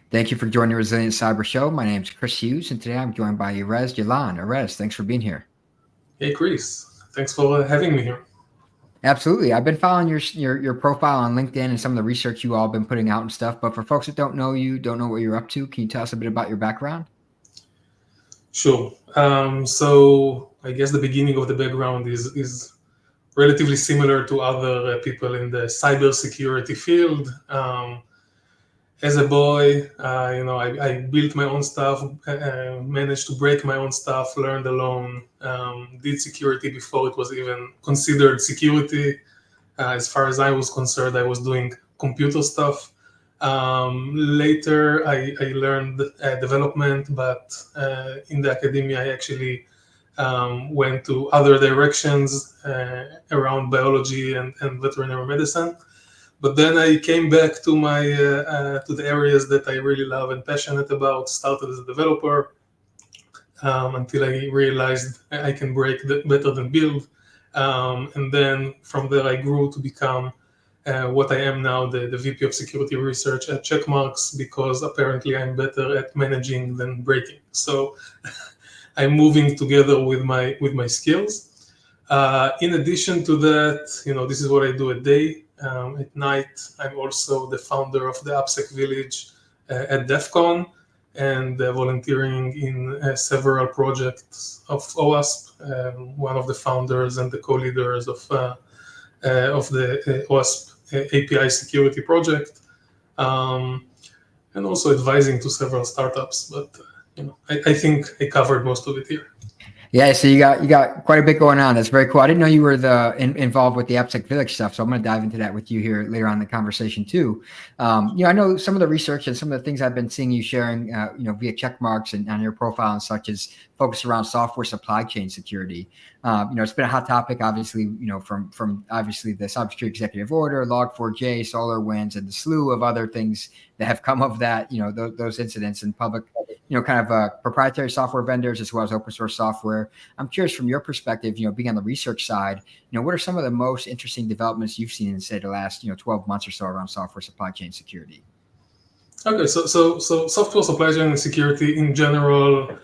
Thank you for joining the Resilient Cyber Show. My name is Chris Hughes, and today I'm joined by Erez Yalon. Erez, thanks for being here. Hey, Chris. Thanks for having me here. Absolutely. I've been following your profile on LinkedIn and some of the research you all been putting out and stuff. But for folks that don't know you, don't know what you're up to, can you tell us a bit about your background? Sure. So I guess the beginning of the background is relatively similar to other people in the cybersecurity field. As a boy, I built my own stuff, managed to break my own stuff, learned alone, did security before it was even considered security. As far as I was concerned, I was doing computer stuff. Later, I learned development, but in the academia, I actually went to other directions around biology and veterinary medicine. But then I came back to my to the areas that I really love and passionate about. Started as a developer until I realized I can break better than build. And then from there, I grew to become what I am now, the VP of Security Research at Checkmarx, because apparently I'm better at managing than breaking. So I'm moving together with my skills. In addition to that, this is what I do a day. At night, I'm also the founder of the AppSec Village at DEF CON and volunteering in several projects of OWASP, one of the founders and the co-leaders of the OWASP API security project, and also advising to several startups. But I think I covered most of it here. Yeah, so you got quite a bit going on. That's very cool. I didn't know you were involved with the AppSec Village stuff, so I'm going to dive into that with you here later on in the conversation too. I know some of the research and some of the things I've been seeing you sharing, via Checkmarx and on your profile and such is focused around software supply chain security. It's been a hot topic, obviously, from obviously the cybersecurity executive order, Log4j, SolarWinds, and the slew of other things that have come of that, those incidents in public, proprietary software vendors as well as open source software. I'm curious from your perspective, being on the research side, what are some of the most interesting developments you've seen in, say, the last, 12 months or so around software supply chain security? Okay, so software supply chain security in general,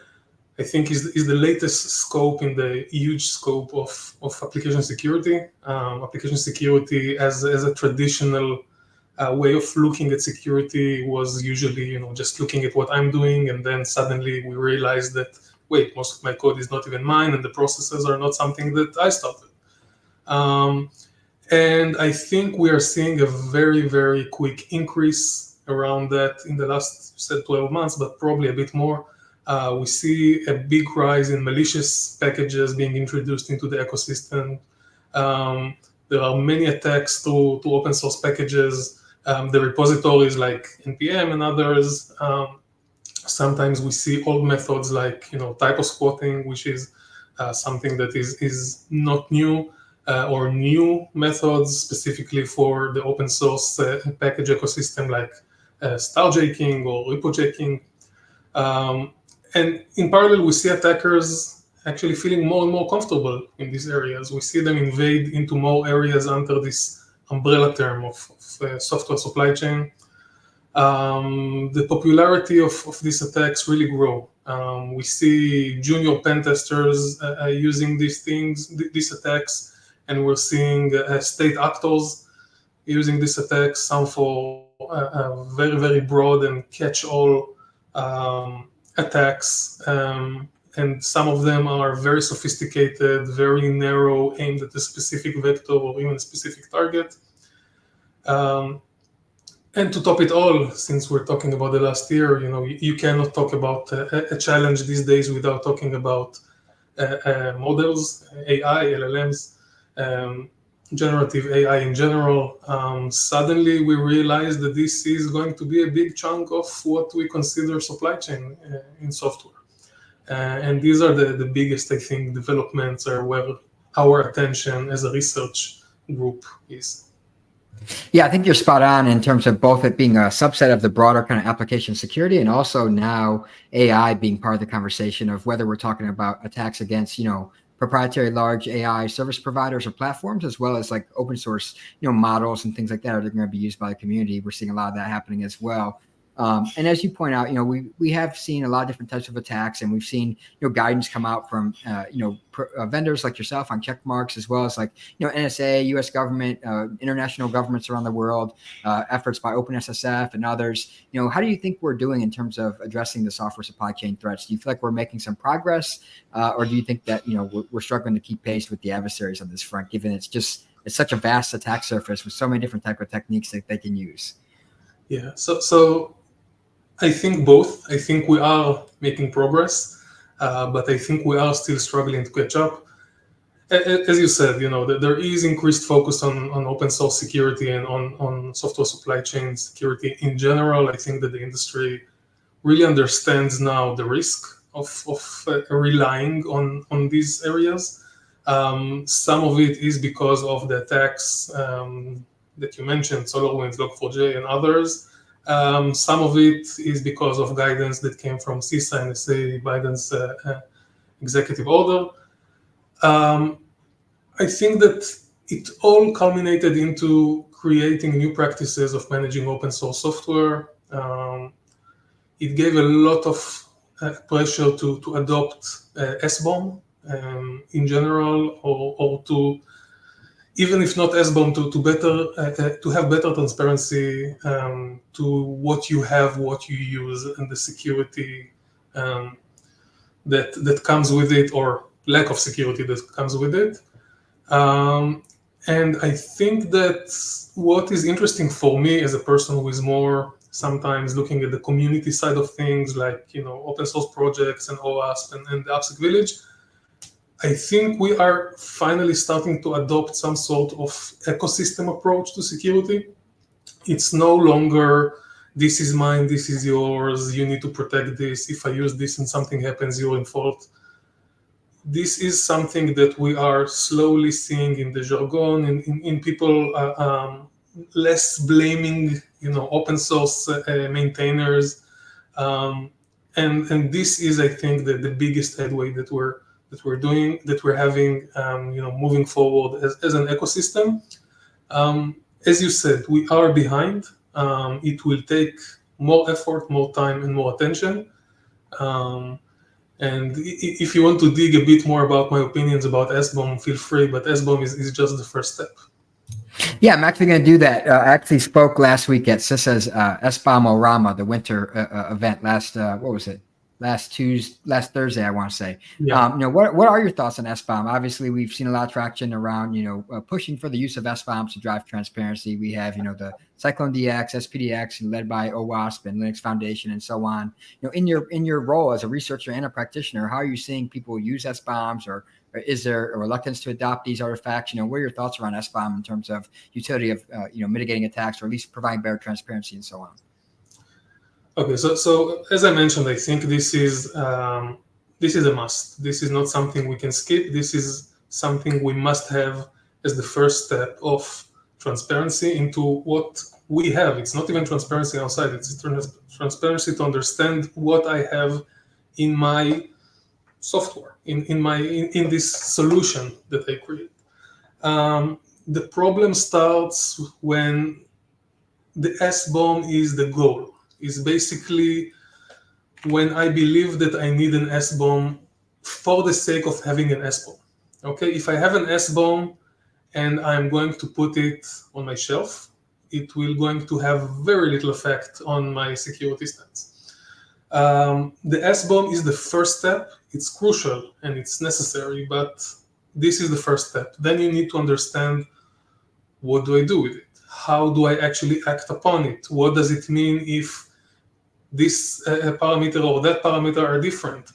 I think is the latest scope in the huge scope of application security. Application security as a traditional way of looking at security was usually, just looking at what I'm doing, and then suddenly we realized that, wait, most of my code is not even mine, and the processes are not something that I started. And I think we are seeing a very, very quick increase around that in the last, you said 12 months, but probably a bit more. We see a big rise in malicious packages being introduced into the ecosystem. There are many attacks to open source packages. The repositories like NPM and others. Sometimes we see old methods like typo squatting, which is something that is not new, or new methods specifically for the open source package ecosystem like starjaking or repojaking. And in parallel, we see attackers actually feeling more and more comfortable in these areas. We see them invade into more areas under this umbrella term of software supply chain. The popularity of these attacks really grow. We see junior pen testers using these attacks, and we're seeing state actors using these attacks, some for very, very broad and catch-all attacks. And some of them are very sophisticated, very narrow, aimed at a specific vector or even a specific target. And to top it all, since we're talking about the last year, you cannot talk about a challenge these days without talking about models, AI, LLMs, generative AI in general. Suddenly we realize that this is going to be a big chunk of what we consider supply chain in software. And these are the biggest, I think, developments, or where our attention as a research group is. Yeah, I think you're spot on in terms of both it being a subset of the broader kind of application security, and also now AI being part of the conversation of whether we're talking about attacks against, proprietary large AI service providers or platforms, as well as like open source, models and things like that are going to be used by the community. We're seeing a lot of that happening as well. And as you point out, we have seen a lot of different types of attacks, and we've seen guidance come out from vendors like yourself on Checkmarx, as well as like NSA, U.S. government, international governments around the world, efforts by OpenSSF and others. How do you think we're doing in terms of addressing the software supply chain threats? Do you feel like we're making some progress, or do you think that we're struggling to keep pace with the adversaries on this front, given it's such a vast attack surface with so many different type of techniques that they can use? Yeah. So I think both. I think we are making progress, but I think we are still struggling to catch up. As you said, there is increased focus on open source security and on software supply chain security in general. I think that the industry really understands now the risk of relying on these areas. Some of it is because of the attacks that you mentioned, SolarWinds, Log4j, and others. Some of it is because of guidance that came from CISA and NSA, Biden's executive order. I think that it all culminated into creating new practices of managing open source software. It gave a lot of pressure to adopt SBOM in general, or to, even if not SBOM, to have better transparency to what you have, what you use, and the security that comes with it, or lack of security that comes with it. And I think that what is interesting for me as a person who is more sometimes looking at the community side of things, like open source projects and OWASP and the AppSec village, I think we are finally starting to adopt some sort of ecosystem approach to security. It's no longer, this is mine, this is yours, you need to protect this. If I use this and something happens, you're in fault. This is something that we are slowly seeing in the jargon, in people less blaming, open source maintainers, and this is, I think, the biggest headway that we're doing, that we're having, moving forward as an ecosystem. As you said, we are behind. It will take more effort, more time, and more attention. And if you want to dig a bit more about my opinions about SBOM, feel free, but SBOM is just the first step. Yeah, I'm actually going to do that. I actually spoke last week at CISA's SBOM Orama, the winter event last Thursday, I want to say. Yeah. What are your thoughts on SBOM? Obviously, we've seen a lot of traction around, pushing for the use of SBOMs to drive transparency. We have, the Cyclone DX, SPDX, led by OWASP and Linux Foundation and so on. In your role as a researcher and a practitioner, how are you seeing people use SBOMs, or is there a reluctance to adopt these artifacts? What are your thoughts around SBOM in terms of utility of, mitigating attacks, or at least providing better transparency and so on? Okay, so as I mentioned, I think this is a must. This is not something we can skip. This is something we must have as the first step of transparency into what we have. It's not even transparency outside. It's transparency to understand what I have in my software, in this solution that I create. The problem starts when the SBOM is the goal. Is basically when I believe that I need an SBOM for the sake of having an SBOM. Okay, if I have an SBOM and I'm going to put it on my shelf, it will going to have very little effect on my security stance. The SBOM is the first step. It's crucial and it's necessary, but this is the first step. Then you need to understand, what do I do with it? How do I actually act upon it? What does it mean if this parameter or that parameter are different?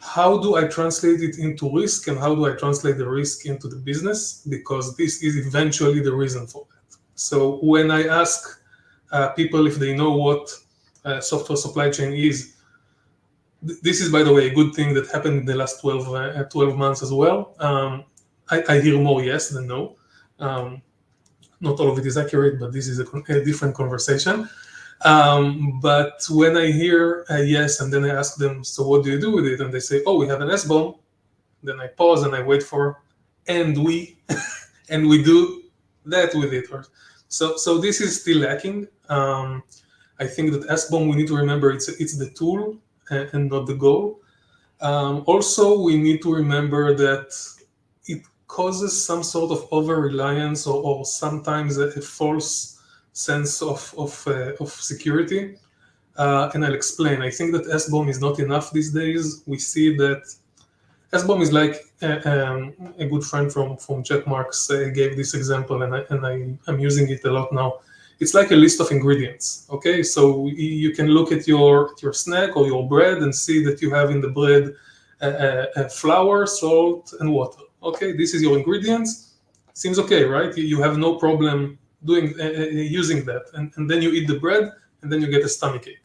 How do I translate it into risk, and how do I translate the risk into the business? Because this is eventually the reason for that. So when I ask people if they know what software supply chain is, this is, by the way, a good thing that happened in the last 12 months as well. I hear more yes than no. Not all of it is accurate, but this is a different conversation. But when I hear yes, and then I ask them, so what do you do with it? And they say, oh, we have an SBOM. Then I pause and I wait for, and we do that with it. So this is still lacking. I think that SBOM, we need to remember it's the tool and not the goal. Also, we need to remember that it causes some sort of over-reliance or sometimes a false sense of security. And I'll explain. I think that SBOM is not enough these days. We see that SBOM is like a good friend from Checkmarx gave this example, and I'm using it a lot now. It's like a list of ingredients. Okay, so you can look at your snack or your bread and see that you have in the bread flour, salt, and water. Okay, this is your ingredients. Seems okay, right? You have no problem doing using that, and then you eat the bread, and then you get a stomachache.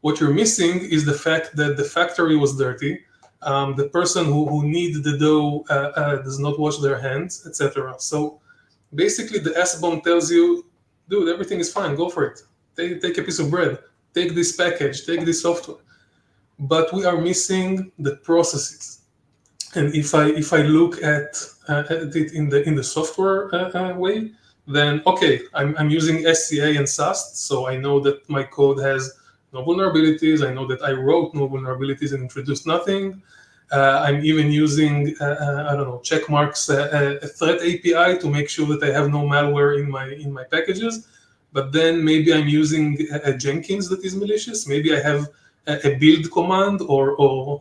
What you're missing is the fact that the factory was dirty. The person who knead the dough does not wash their hands, etc. So basically, the SBOM tells you, dude, everything is fine. Go for it. Take a piece of bread. Take this package. Take this software. But we are missing the processes. And if I look at it in the software way, then okay, I'm using SCA and SAST, so I know that my code has no vulnerabilities. I know that I wrote no vulnerabilities and introduced nothing. I'm even using I don't know, Checkmarx a threat API to make sure that I have no malware in my packages. But then maybe I'm using a Jenkins that is malicious. Maybe I have a build command or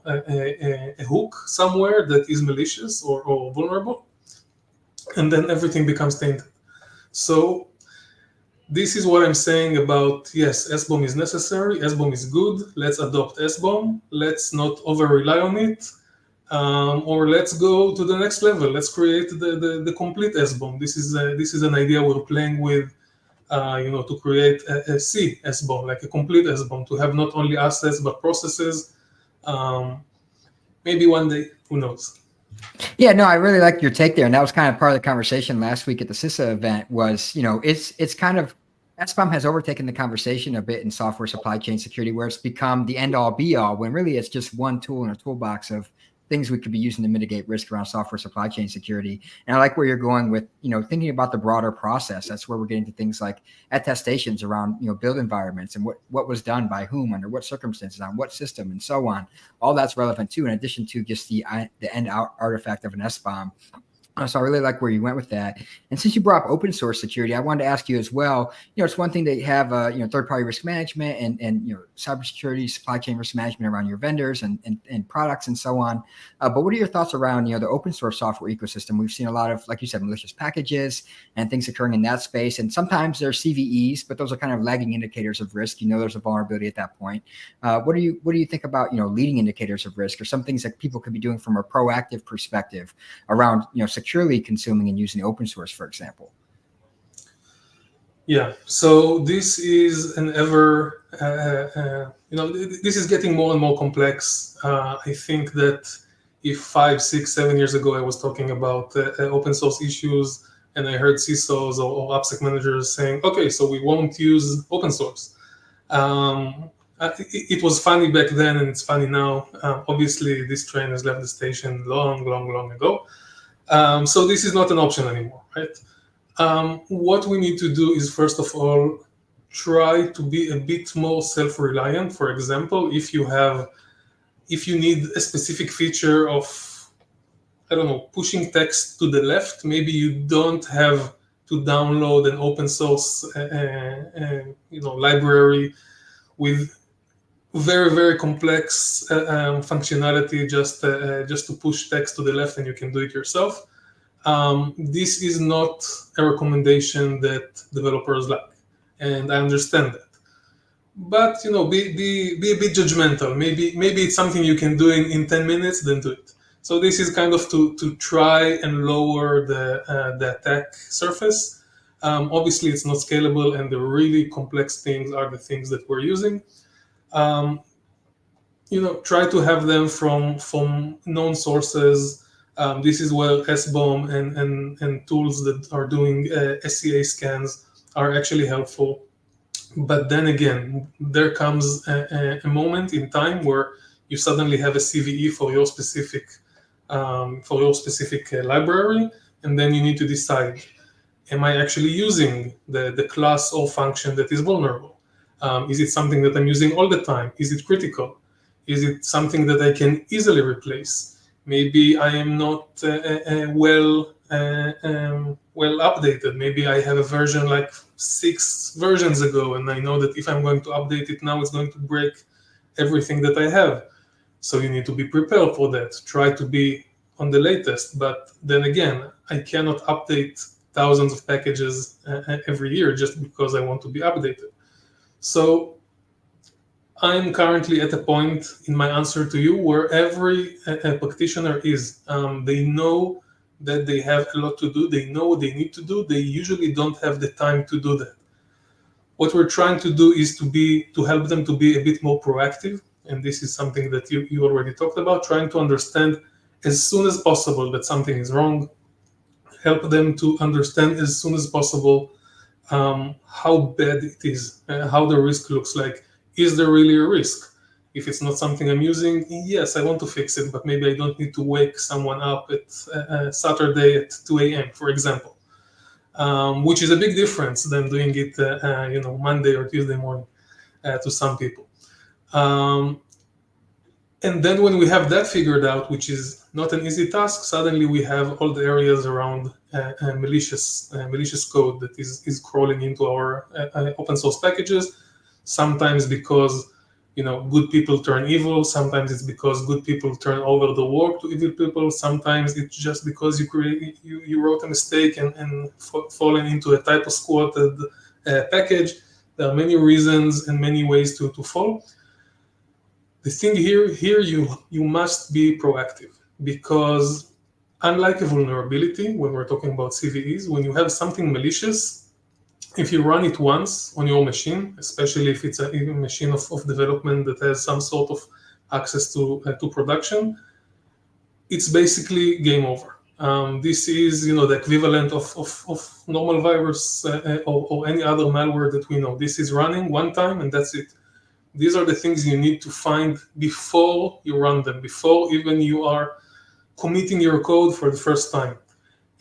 a hook somewhere that is malicious or vulnerable, and then everything becomes tainted. So this is what I'm saying about, yes, SBOM is necessary, SBOM is good, let's adopt SBOM, let's not over-rely on it, or let's go to the next level, let's create the complete SBOM. This is an idea we're playing with, to create a C SBOM, like a complete SBOM, to have not only assets but processes. Maybe one day, who knows? Yeah, no, I really like your take there, and that was kind of part of the conversation last week at the CISO event. Was it's kind of SBOM has overtaken the conversation a bit in software supply chain security, where it's become the end all be all, when really it's just one tool in a toolbox of things we could be using to mitigate risk around software supply chain security. And I like where you're going with, thinking about the broader process. That's where we're getting to things like attestations around, build environments and what was done by whom, under what circumstances, on what system, and so on. All that's relevant too, in addition to just the end artifact of an SBOM. So I really like where you went with that. And since you brought up open source security, I wanted to ask you as well, it's one thing that you have, third-party risk management and cybersecurity, supply chain risk management around your vendors and products and so on. But what are your thoughts around, the open source software ecosystem? We've seen a lot of, like you said, malicious packages and things occurring in that space. And sometimes they're CVEs, but those are kind of lagging indicators of risk. There's a vulnerability at that point. What do you think about, leading indicators of risk, or some things that people could be doing from a proactive perspective around, securely consuming and using open source, for example? Yeah, so this is an ever, this is getting more and more complex. I think that if 5, 6, 7 years ago I was talking about open source issues and I heard CISOs or AppSec managers saying, okay, so we won't use open source. It was funny back then and it's funny now. Obviously, this train has left the station long, long, long ago. So this is not an option anymore, right? What we need to do is, first of all, try to be a bit more self-reliant. For example, if you need a specific feature of, I don't know, pushing text to the left, maybe you don't have to download an open source, library with very, very complex functionality just to push text to the left, and you can do it yourself. This is not a recommendation that developers like, and I understand that. But be a bit judgmental. Maybe it's something you can do in 10 minutes, then do it. So this is kind of to try and lower the attack surface. Obviously, it's not scalable, and the really complex things are the things that we're using. Try to have them from known sources. This is where SBOM and tools that are doing SCA scans are actually helpful. But then again, there comes a moment in time where you suddenly have a CVE for your specific library, and then you need to decide: am I actually using the class or function that is vulnerable? Is it something that I'm using all the time? Is it critical? Is it something that I can easily replace? Maybe I am not well updated. Maybe I have a version like 6 versions ago, and I know that if I'm going to update it now, it's going to break everything that I have. So you need to be prepared for that. Try to be on the latest. But then again, I cannot update thousands of packages every year just because I want to be updated. So I'm currently at a point in my answer to you where every practitioner is. They know that they have a lot to do. They know what they need to do. They usually don't have the time to do that. What we're trying to do is to help them to be a bit more proactive. And this is something that you already talked about, trying to understand as soon as possible that something is wrong, help them to understand as soon as possible how bad it is, how the risk looks like. Is there really a risk? If it's not something I'm using, yes, I want to fix it, but maybe I don't need to wake someone up at Saturday at 2 a.m., for example, which is a big difference than doing it, Monday or Tuesday morning to some people. And then when we have that figured out, which is not an easy task, suddenly we have all the areas around malicious code that is crawling into our open source packages. Sometimes because good people turn evil. Sometimes it's because good people turn over the work to evil people. Sometimes it's just because you wrote a mistake and fallen into a typo squatted package. There are many reasons and many ways to fall. The thing here you must be proactive, because unlike a vulnerability, when we're talking about CVEs, when you have something malicious, if you run it once on your machine, especially if it's a machine of development that has some sort of access to production, it's basically game over. This is the equivalent of normal virus or any other malware that we know. This is running one time and that's it. These are the things you need to find before you run them, before even you are committing your code for the first time.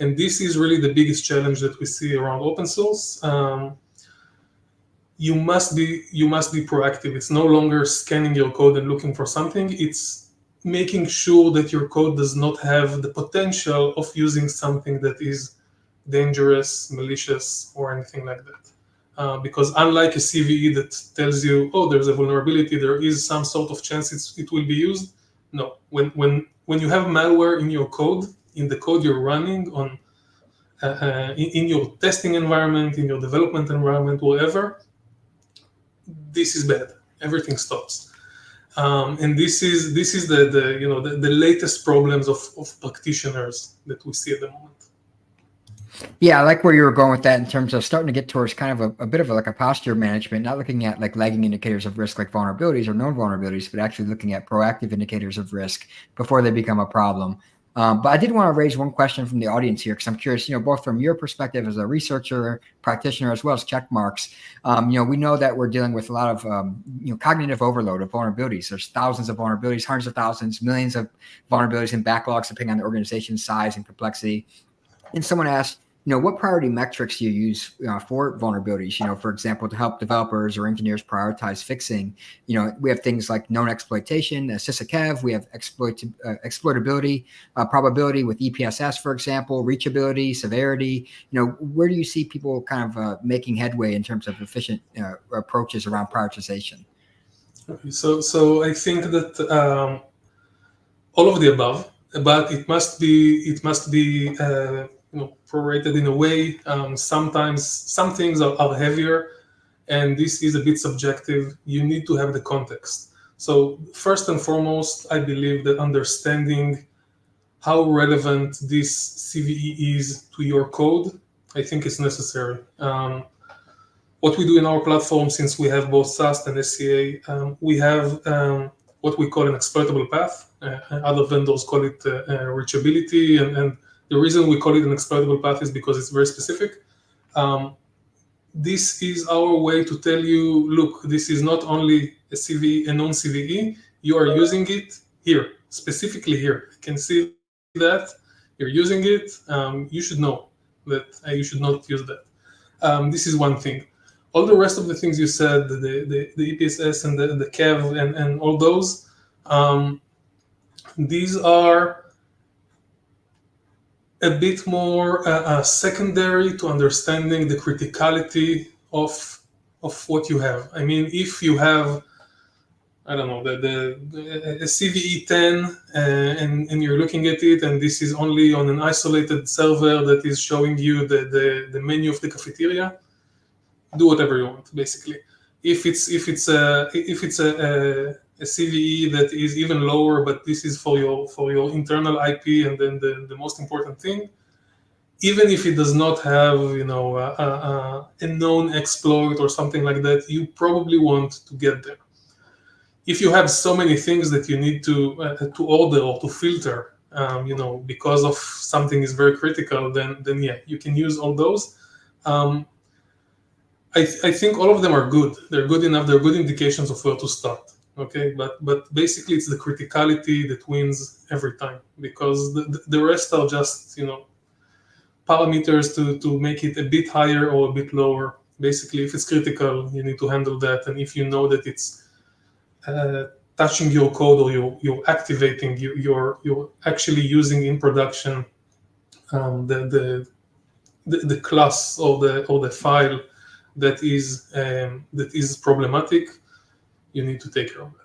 And this is really the biggest challenge that we see around open source. You must be proactive. It's no longer scanning your code and looking for something. It's making sure that your code does not have the potential of using something that is dangerous, malicious, or anything like that. Because unlike a CVE that tells you, oh, there's a vulnerability, there is some sort of chance it will be used. No, when you have malware in your code, in the code you're running on, in your testing environment, in your development environment, wherever, this is bad. Everything stops. And this is the latest problems of practitioners that we see at the moment. Yeah, I like where you were going with that in terms of starting to get towards kind of a bit of like a posture management, not looking at like lagging indicators of risk like vulnerabilities or known vulnerabilities, but actually looking at proactive indicators of risk before they become a problem. But I did want to raise one question from the audience here, because I'm curious, both from your perspective as a researcher, practitioner, as well as Checkmarx, we know that we're dealing with a lot of, cognitive overload of vulnerabilities. There's thousands of vulnerabilities, hundreds of thousands, millions of vulnerabilities and backlogs, depending on the organization's size and complexity. And someone asked, what priority metrics do you use for vulnerabilities? For example, to help developers or engineers prioritize fixing. We have things like known exploitation, SysAkev. We have exploitability, probability with EPSS, for example, reachability, severity. Where do you see people kind of making headway in terms of efficient approaches around prioritization? Okay, so I think that all of the above, but it must be prorated in a way. Sometimes some things are heavier, and this is a bit subjective. You need to have the context. So first and foremost, I believe that understanding how relevant this CVE is to your code, I think is necessary. What we do in our platform, since we have both SAST and SCA, we have what we call an exploitable path. Other vendors call it reachability, and the reason we call it an exploitable path is because it's very specific. This is our way to tell you, look, this is not only a CVE, a known CVE, you are using it here, specifically here. You can see that you're using it. You should know that you should not use that. This is one thing. All the rest of the things you said, the EPSS and the KEV and all those, these are a bit more secondary to understanding the criticality of what you have. I mean, if you have, I don't know, a CVE 10 and you're looking at it, and this is only on an isolated server that is showing you the menu of the cafeteria, do whatever you want, basically. If it's a CVE that is even lower, but this is for your internal IP, and then the most important thing, even if it does not have a known exploit or something like that, you probably want to get there. If you have so many things that you need to order or to filter, because of something is very critical, then yeah, you can use all those. I think all of them are good. They're good enough. They're good indications of where to start. Okay, but basically it's the criticality that wins every time, because the rest are just parameters to make it a bit higher or a bit lower. Basically, if it's critical, you need to handle that, and if you know that it's touching your code, or you're activating, you're actually using in production the class or the file that is problematic, you need to take care of that.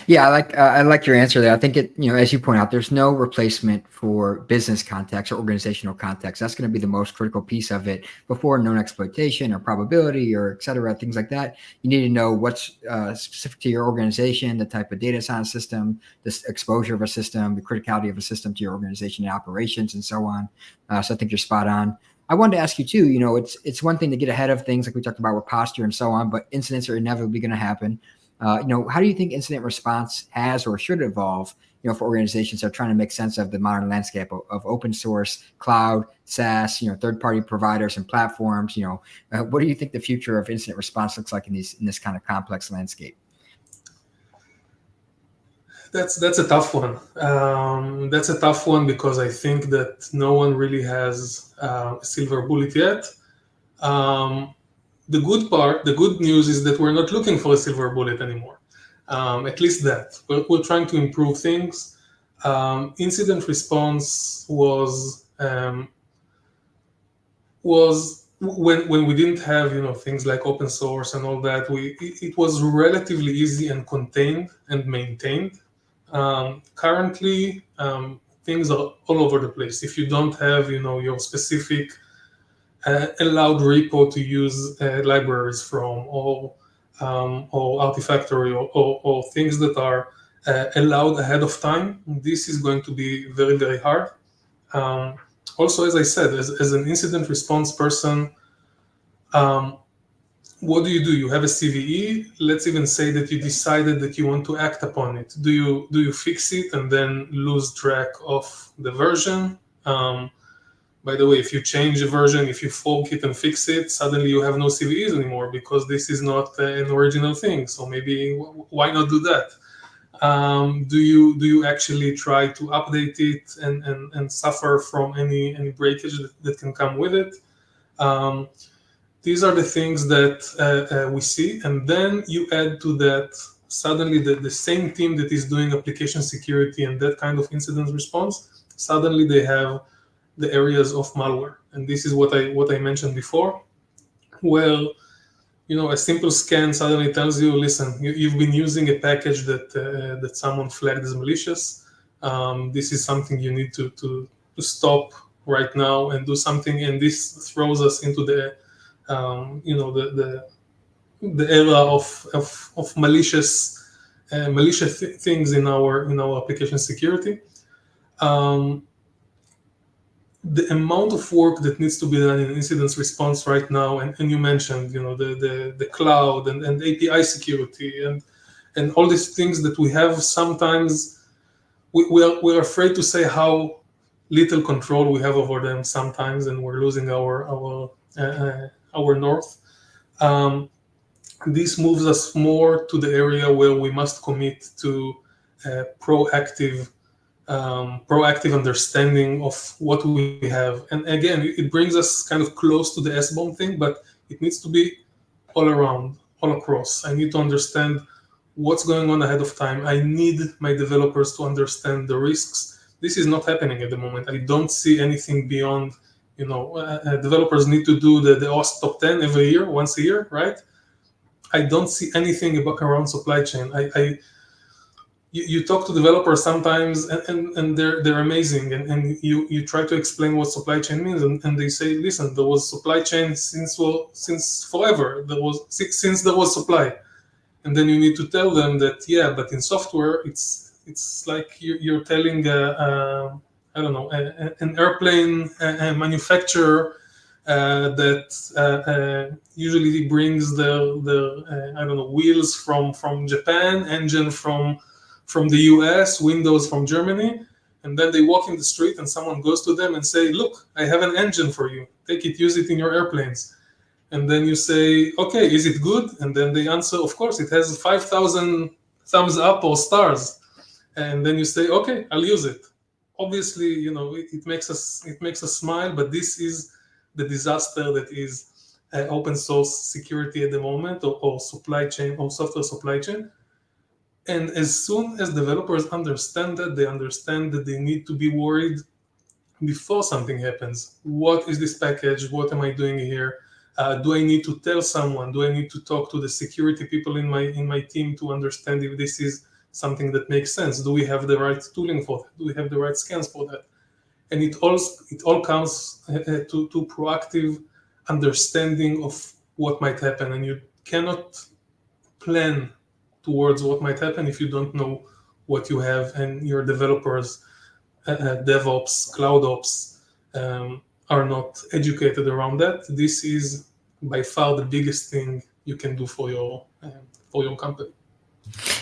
Yeah, I like your answer there. I think as you point out, there's no replacement for business context or organizational context. That's going to be the most critical piece of it before known exploitation or probability or et cetera, things like that. You need to know what's specific to your organization, the type of data it's on a system, the exposure of a system, the criticality of a system to your organization and operations, and so on. So I think you're spot on. I wanted to ask you too, it's one thing to get ahead of things like we talked about with posture and so on, but incidents are inevitably going to happen. How do you think incident response has or should evolve, for organizations that are trying to make sense of the modern landscape of open source, cloud, SaaS, third-party providers and platforms? What do you think the future of incident response looks like in this kind of complex landscape? That's a tough one. That's a tough one because I think that no one really has a silver bullet yet. The good news is that we're not looking for a silver bullet anymore. At least that. We're trying to improve things. Incident response was when we didn't have things like open source and all that. It was relatively easy and contained and maintained. Currently, things are all over the place. If you don't have your specific allowed repo to use libraries from, or Artifactory, or things that are allowed ahead of time, this is going to be very, very hard. Also, as I said, as an incident response person, what do? You have a CVE. Let's even say that you decided that you want to act upon it. Do you fix it and then lose track of the version? By the way, if you change a version, if you fork it and fix it, suddenly you have no CVEs anymore because this is not an original thing. So maybe why not do that? Do you actually try to update it and suffer from any breakage that can come with it? These are the things that we see, and then you add to that suddenly the same team that is doing application security and that kind of incident response, suddenly they have the areas of malware, and this is what I mentioned before. Well, a simple scan suddenly tells you, listen, you've been using a package that someone flagged as malicious. This is something you need to stop right now and do something, and this throws us into the era of malicious things in our application security. The amount of work that needs to be done in incident response right now, and you mentioned, the cloud and API security and all these things that we have. Sometimes we're afraid to say how little control we have over them sometimes, and we're losing our north. This moves us more to the area where we must commit to proactive understanding of what we have. And again, it brings us kind of close to the SBOM thing, but It needs to be all around, all across. I need to understand what's going on ahead of time. I need my developers to understand the risks. This is not happening at the moment. I don't see anything beyond, developers need to do the OWASP top 10 every year, once a year, right? I don't see anything around supply chain. You talk to developers sometimes, and they're amazing, and you try to explain what supply chain means, and they say, listen, there was supply chain since forever. Since there was supply, and then you need to tell them that, yeah, but in software, it's like you're telling I don't know, an airplane manufacturer that usually brings the I don't know, wheels from Japan, engine from the US, windows from Germany, and then they walk in the street and someone goes to them and say, look, I have an engine for you. Take it, use it in your airplanes. And then you say, okay, is it good? And then they answer, of course, it has 5,000 thumbs up or stars. And then you say, okay, I'll use it. Obviously, it makes us smile, but this is the disaster that is open source security at the moment, or supply chain, or software supply chain. And as soon as developers understand that, they understand that they need to be worried before something happens. What is this package? What am I doing here? Do I need to tell someone? Do I need to talk to the security people in my team to understand if this is something that makes sense? Do we have the right tooling for that? Do we have the right scans for that? And it all comes to proactive understanding of what might happen. And you cannot plan towards what might happen if you don't know what you have, and your developers, DevOps, CloudOps, are not educated around that. This is by far the biggest thing you can do for your company.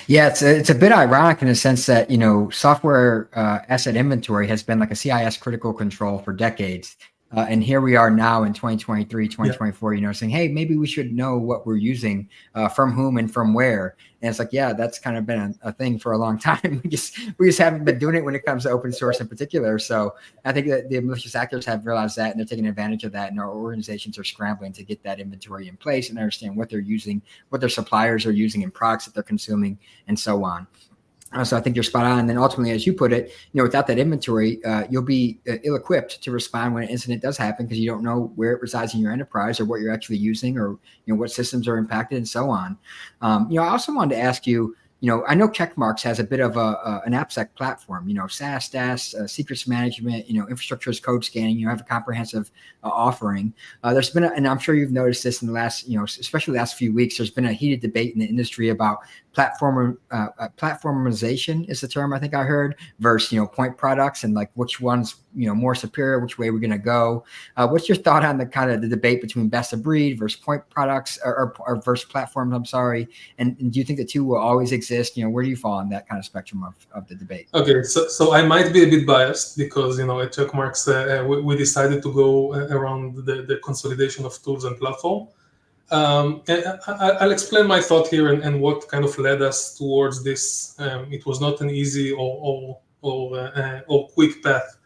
Yeah, it's a bit ironic in the sense that, software asset inventory has been like a CIS critical control for decades. And here we are now in 2023, 2024, saying, hey, maybe we should know what we're using, from whom and from where. And it's like, yeah, that's kind of been a thing for a long time. We just haven't been doing it when it comes to open source in particular. So I think that the malicious actors have realized that, and they're taking advantage of that. And our organizations are scrambling to get that inventory in place and understand what they're using, what their suppliers are using in products that they're consuming, and so on. So I think you're spot on. And then ultimately, as you put it, without that inventory, you'll be ill-equipped to respond when an incident does happen, because you don't know where it resides in your enterprise or what you're actually using, or what systems are impacted, and so on. I also wanted to ask you, I know Checkmarx has a bit of an AppSec platform, SaaS, DAS, secrets management, infrastructure as code scanning. You have a comprehensive offering. There's been, and I'm sure you've noticed this in the last, especially the last few weeks, there's been a heated debate in the industry about platformization is the term I think I heard, versus, point products, and like which one's, more superior, which way we're going to go. What's your thought on the kind of the debate between best of breed versus point products, or versus platforms? I'm sorry. And do you think the two will always exist? Where do you fall on that kind of spectrum of the debate? Okay, so I might be a bit biased because, at Checkmarx, we decided to go around the consolidation of tools and platform. And I'll explain my thought here and what kind of led us towards this. It was not an easy or quick path.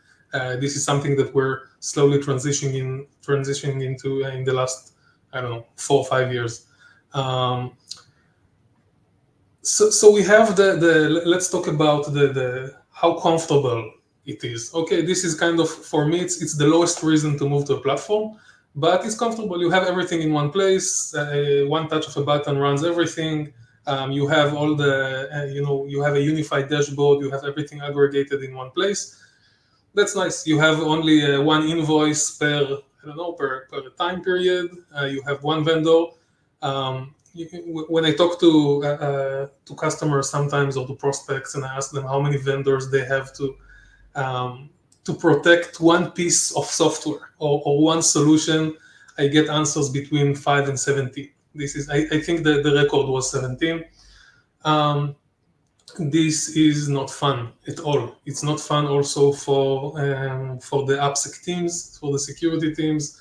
This is something that we're slowly transitioning into in the last, 4 or 5 years. So we have let's talk about the how comfortable it is. Okay, this is kind of, for me, it's the lowest reason to move to a platform, but it's comfortable. You have everything in one place. One touch of a button runs everything. You have all you have a unified dashboard. You have everything aggregated in one place. That's nice. You have only one invoice per time period. You have one vendor. When I talk to customers sometimes, or to prospects, and I ask them how many vendors they have to protect one piece of software or one solution, I get answers between 5 and 17. This is, I think that the record was 17. This is not fun at all. It's not fun also for the AppSec teams, for the security teams.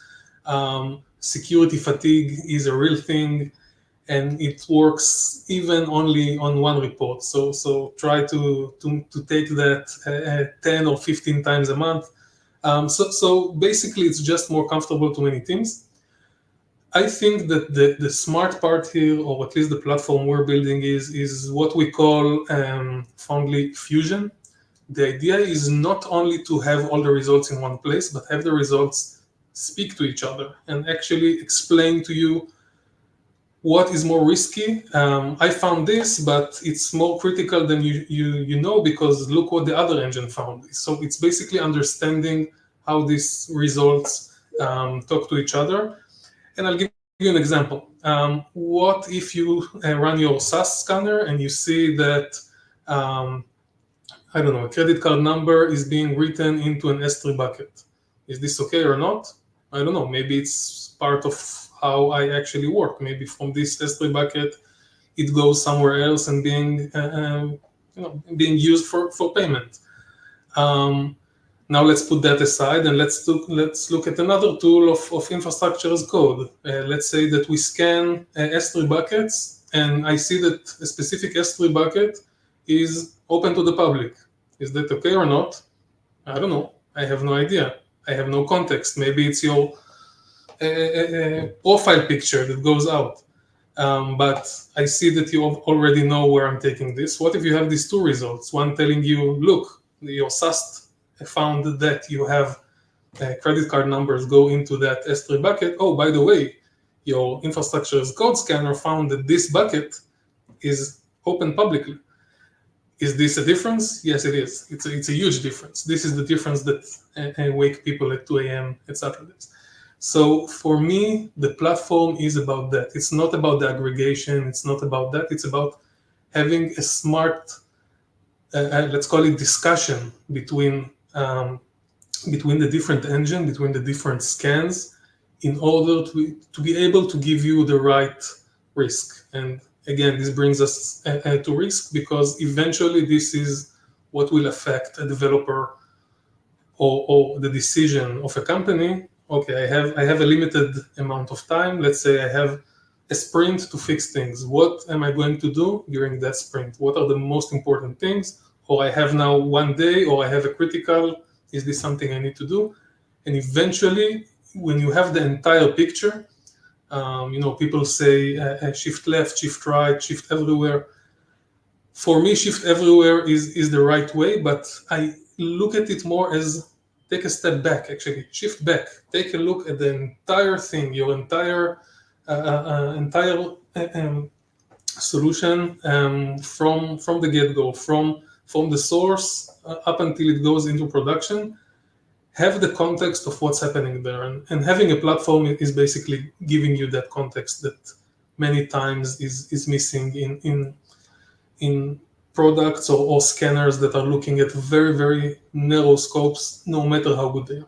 Security fatigue is a real thing, and it works even only on one report. So try to take that 10 or 15 times a month. So basically, it's just more comfortable to many teams. I think that the smart part here, or at least the platform we're building, is what we call fondly fusion. The idea is not only to have all the results in one place, but have the results speak to each other and actually explain to you what is more risky. I found this, but it's more critical than you know, because look what the other engine found. So it's basically understanding how these results talk to each other. And I'll give you an example. What if you run your SAS scanner and you see that, I don't know, a credit card number is being written into an S3 bucket? Is this okay or not? I don't know. Maybe it's part of how I actually work. Maybe from this S3 bucket, it goes somewhere else and being used for payment. Now let's put that aside and let's look at another tool of infrastructure as code. Let's say that we scan S3 buckets and I see that a specific S3 bucket is open to the public. Is that okay or not? I don't know. I have no idea. I have no context. Maybe it's your profile picture that goes out. But I see that you already know where I'm taking this. What if you have these two results? One telling you, look, your SAST found that you have credit card numbers go into that S3 bucket. Oh, by the way, your infrastructure as code scanner found that this bucket is open publicly. Is this a difference? Yes, it is. It's a huge difference. This is the difference that wake people at 2 a.m. at Saturdays. So for me, the platform is about that. It's not about the aggregation. It's not about that. It's about having a smart, let's call it discussion between the different engine, between the different scans, in order to be able to give you the right risk. And again, this brings us to risk, because eventually this is what will affect a developer or the decision of a company. Okay, I have a limited amount of time. Let's say I have a sprint to fix things. What am I going to do during that sprint? What are the most important things? Or I have now 1 day, or I have a critical, is this something I need to do? And eventually, when you have the entire picture, people say shift left, shift right, shift everywhere. For me, shift everywhere is the right way, but I look at it more as take a step back, actually, shift back. Take a look at the entire thing, your entire solution from the get-go, from the source up until it goes into production. Have the context of what's happening there. And having a platform is basically giving you that context that many times is missing in products or scanners that are looking at very, very narrow scopes, no matter how good they are.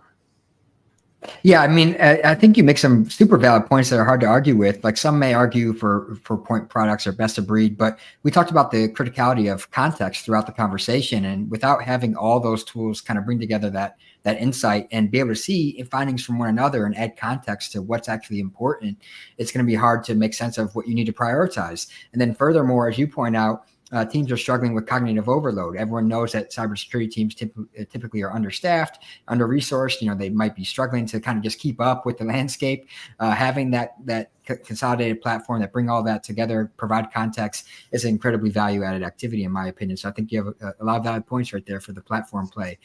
Yeah, I mean, I think you make some super valid points that are hard to argue with. Like, some may argue for point products are best of breed, but we talked about the criticality of context throughout the conversation. And without having all those tools kind of bring together that insight and be able to see findings from one another and add context to what's actually important, it's going to be hard to make sense of what you need to prioritize. And then furthermore, as you point out, teams are struggling with cognitive overload. Everyone knows that cybersecurity teams typically are understaffed, under-resourced. They might be struggling to kind of just keep up with the landscape. Having that consolidated platform that bring all that together, provide context, is an incredibly value-added activity, in my opinion. So I think you have a lot of valid points right there for the platform play.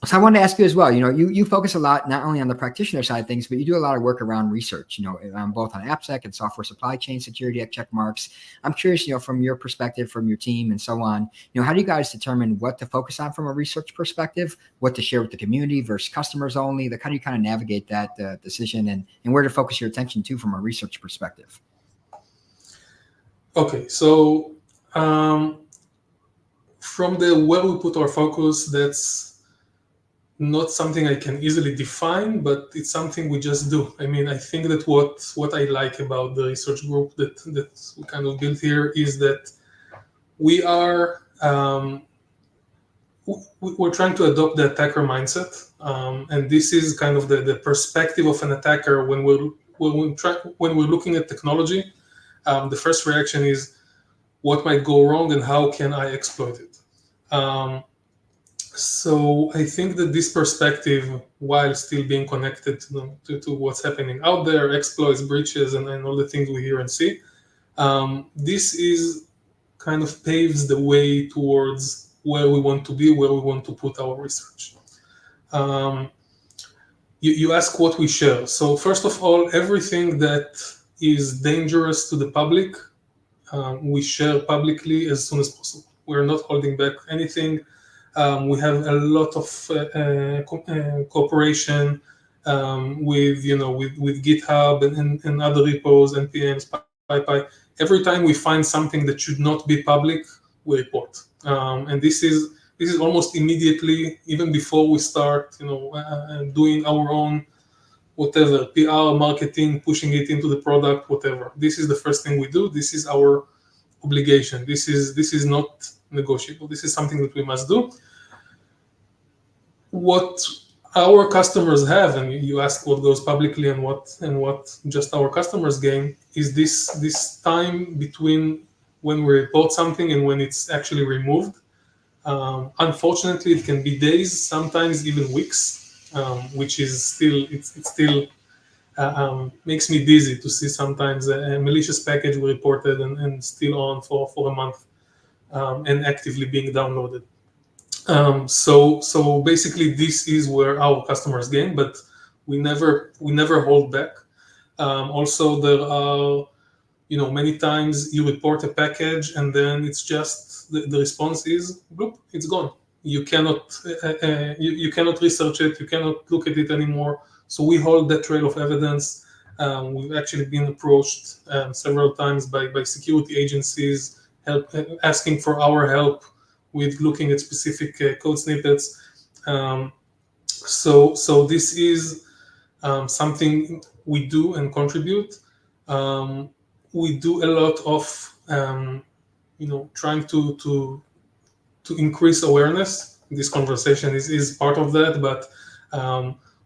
So I wanted to ask you as well, you focus a lot, not only on the practitioner side of things, but you do a lot of work around research, both on AppSec and software supply chain security at Checkmarx. I'm curious, from your perspective, from your team and so on, how do you guys determine what to focus on from a research perspective, what to share with the community versus customers only? How do you kind of navigate that decision and where to focus your attention to from a research perspective? Okay, so from the where we put our focus, that's not something I can easily define, but it's something we just do. I mean, I think that what I like about the research group that we kind of built here is that we are we're trying to adopt the attacker mindset, and this is kind of the perspective of an attacker when we're looking at technology. The first reaction is what might go wrong and how can I exploit it. So I think that this perspective, while still being connected to what's happening out there, exploits, breaches, and all the things we hear and see, this is kind of paves the way towards where we want to be, where we want to put our research. Um, you ask what we share. So first of all, everything that is dangerous to the public, we share publicly as soon as possible. We're not holding back anything. We have a lot of cooperation with GitHub and other repos, npms, PyPy. Every time we find something that should not be public, we report. And this is almost immediately, even before we start, doing our own whatever PR, marketing, pushing it into the product, whatever. This is the first thing we do. This is our obligation. This is not negotiable. This is something that we must do. What our customers have, and you ask what goes publicly and what just our customers gain, is this time between when we report something and when it's actually removed. Unfortunately, it can be days, sometimes even weeks, which is still makes me dizzy to see sometimes a malicious package we reported and still on for a month and actively being downloaded. So basically, this is where our customers gain, but we never hold back. Also, there are many times you report a package and then it's just the response is bloop, it's gone. You cannot you cannot research it, you cannot look at it anymore. So we hold that trail of evidence. We've actually been approached several times by security agencies asking for our help with looking at specific code snippets. So this is something we do and contribute. We do a lot of trying to increase awareness. This conversation is part of that, but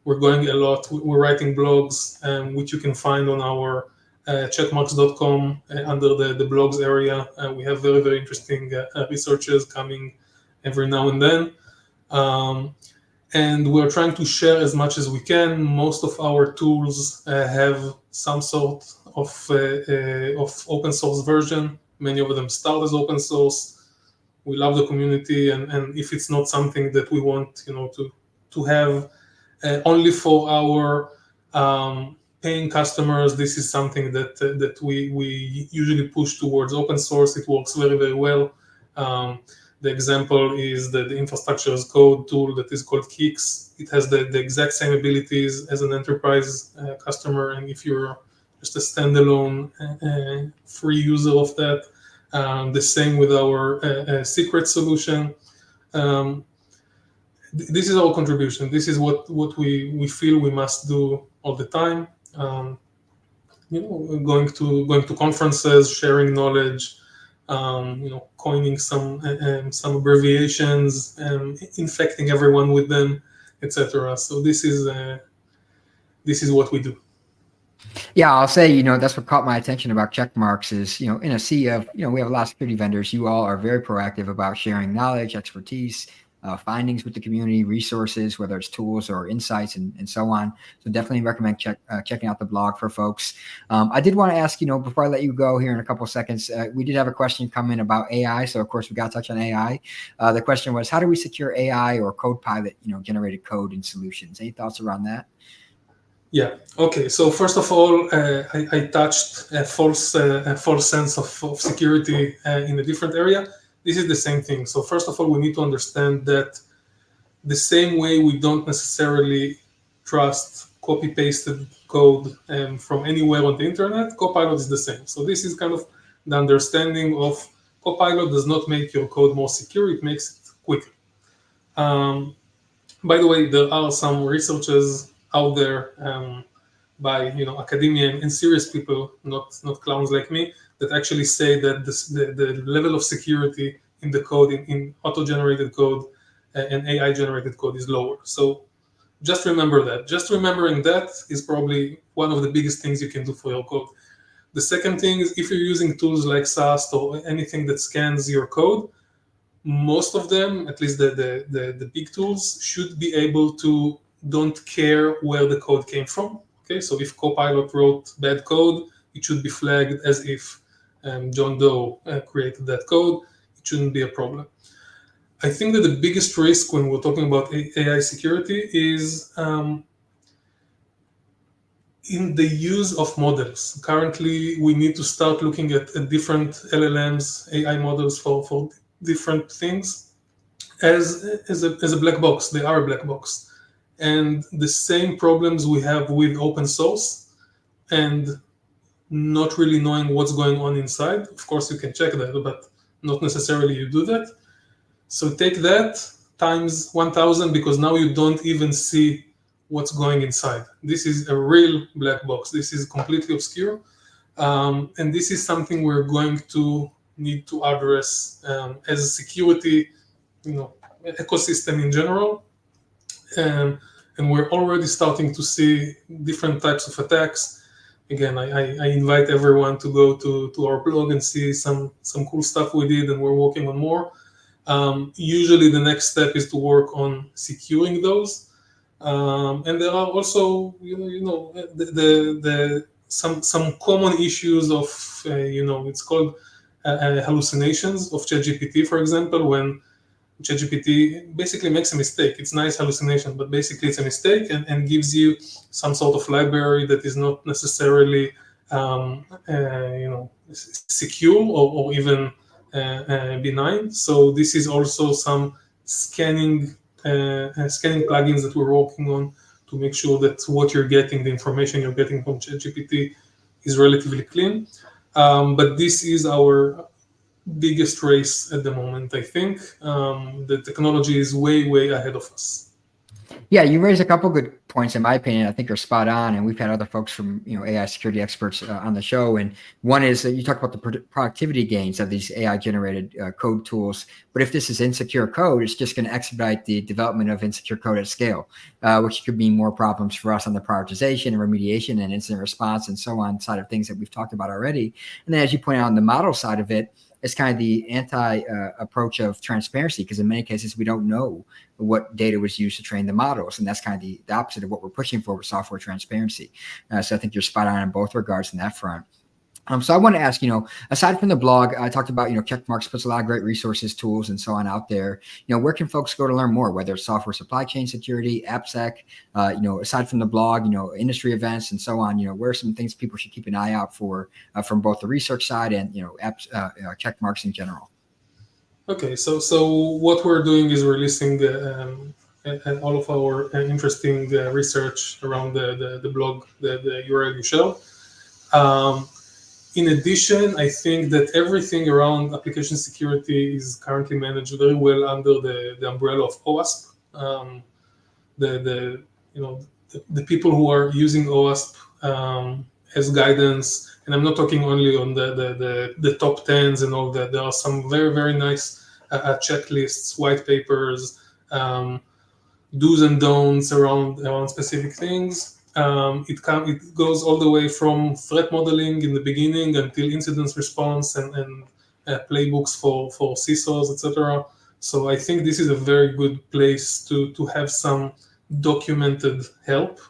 we're going a lot. We're writing blogs, which you can find on our checkmarx.com under the blogs area. We have very, very interesting researchers coming every now and then. And we're trying to share as much as we can. Most of our tools have some sort of open source version. Many of them start as open source. We love the community, and if it's not something that we want, to have only for our paying customers, this is something that we usually push towards open source. It works very, very well. The example is the infrastructure as code tool that is called Hughes. It has the exact same abilities as an enterprise customer, and if you're just a standalone free user of that, the same with our secret solution. This is our contribution. This is what we feel we must do all the time. Going to conferences, sharing knowledge, coining some abbreviations, infecting everyone with them, etc. So this is what we do. Yeah, I'll say, that's what caught my attention about Checkmarx is, in a sea of, we have a lot of security vendors. You all are very proactive about sharing knowledge, expertise, findings with the community, resources, whether it's tools or insights and so on. So definitely recommend checking out the blog for folks. I did want to ask, before I let you go here in a couple of seconds, we did have a question come in about AI. So of course we got to touch on AI. The question was, how do we secure AI or Copilot, generated code and solutions? Any thoughts around that? Yeah. Okay. So first of all, I touched a false sense of security in a different area. This is the same thing. So first of all, we need to understand that the same way we don't necessarily trust copy-pasted code from anywhere on the internet, Copilot is the same. So this is kind of the understanding of Copilot does not make your code more secure, it makes it quicker. By the way, there are some researchers out there by academia and serious people, not clowns like me, that actually say that the level of security in the code, in auto-generated code and AI-generated code is lower. So just remember that. Just remembering that is probably one of the biggest things you can do for your code. The second thing is if you're using tools like SAST or anything that scans your code, most of them, at least the big tools, should be able to don't care where the code came from. Okay, so if Copilot wrote bad code, it should be flagged as if John Doe created that code. It shouldn't be a problem. I think that the biggest risk when we're talking about AI security is in the use of models. Currently, we need to start looking at different LLMs, AI models for different things as a black box. They are a black box. And the same problems we have with open source and not really knowing what's going on inside. Of course, you can check that, but not necessarily you do that. So take that times 1,000, because now you don't even see what's going inside. This is a real black box. This is completely obscure. And this is something we're going to need to address as a security ecosystem in general. And we're already starting to see different types of attacks. Again, I invite everyone to go to our blog and see some cool stuff we did, and we're working on more. Usually the next step is to work on securing those. And there are also, some common issues of, it's called hallucinations of ChatGPT, for example, when ChatGPT basically makes a mistake. It's nice hallucination, but basically it's a mistake and gives you some sort of library that is not necessarily, secure or even benign. So this is also some scanning plugins that we're working on to make sure that what you're getting, the information you're getting from ChatGPT, is relatively clean. But this is our biggest race at the moment, I think. The technology is way, way ahead of us. Yeah, you raised a couple good points, in my opinion. I think are spot on, and we've had other folks from AI security experts on the show. And one is that you talk about the productivity gains of these AI generated code tools. But if this is insecure code, it's just going to expedite the development of insecure code at scale, which could mean more problems for us on the prioritization and remediation and incident response and so on side of things that we've talked about already. And then, as you point out, on the model side of it, it's kind of the anti-approach of transparency, because in many cases we don't know what data was used to train the models, and that's kind of the opposite of what we're pushing for with software transparency. So I think you're spot on in both regards in that front. So I want to ask, aside from the blog, I talked about, Checkmarx puts a lot of great resources, tools, and so on out there. Where can folks go to learn more, whether it's software supply chain security, AppSec, aside from the blog, industry events and so on, where are some things people should keep an eye out for from both the research side and, Checkmarx in general? Okay, so what we're doing is releasing all of our interesting research around the blog, the URL you show. In addition, I think that everything around application security is currently managed very well under the umbrella of OWASP. The people who are using OWASP as guidance, and I'm not talking only on the top 10s and all that. There are some very, very nice checklists, white papers, do's and don'ts around specific things. It goes all the way from threat modeling in the beginning until incident response and playbooks for CISOs, etc. So I think this is a very good place to have some documented help.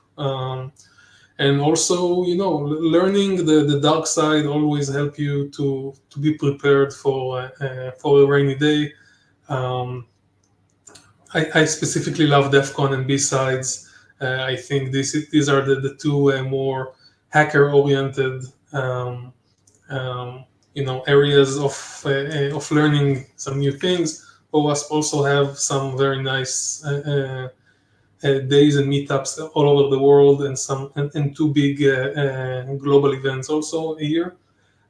And also, learning the dark side always help you to be prepared for a rainy day. I specifically love DEF CON and B-Sides. I think these are the two more hacker-oriented, areas of learning some new things. OWASP also have some very nice days and meetups all over the world, and two big global events also a year.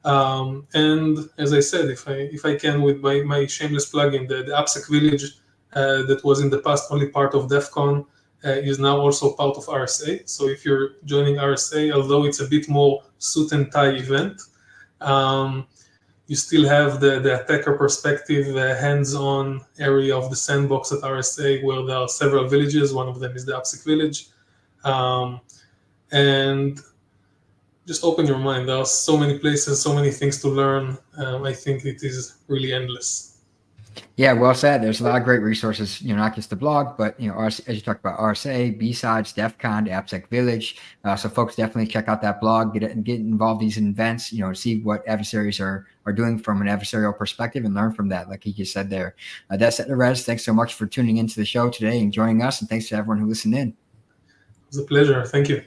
And as I said, if I can, with my shameless plugin, the AppSec Village that was in the past only part of DEF CON, is now also part of RSA. So if you're joining RSA, although it's a bit more suit and tie event, you still have the attacker perspective, hands-on area of the sandbox at RSA, where there are several villages. One of them is the AppSec Village. And just open your mind. There are so many places, so many things to learn. I think it is really endless. Yeah, well said. There's a lot of great resources, not just the blog, but as you talked about, RSA, B-Sides, DEF CON, AppSec Village. So folks definitely check out that blog, get involved in these events, see what adversaries are doing from an adversarial perspective and learn from that, like he just said there. That's it, Erez. Thanks so much for tuning into the show today and joining us, and thanks to everyone who listened in. It was a pleasure. Thank you.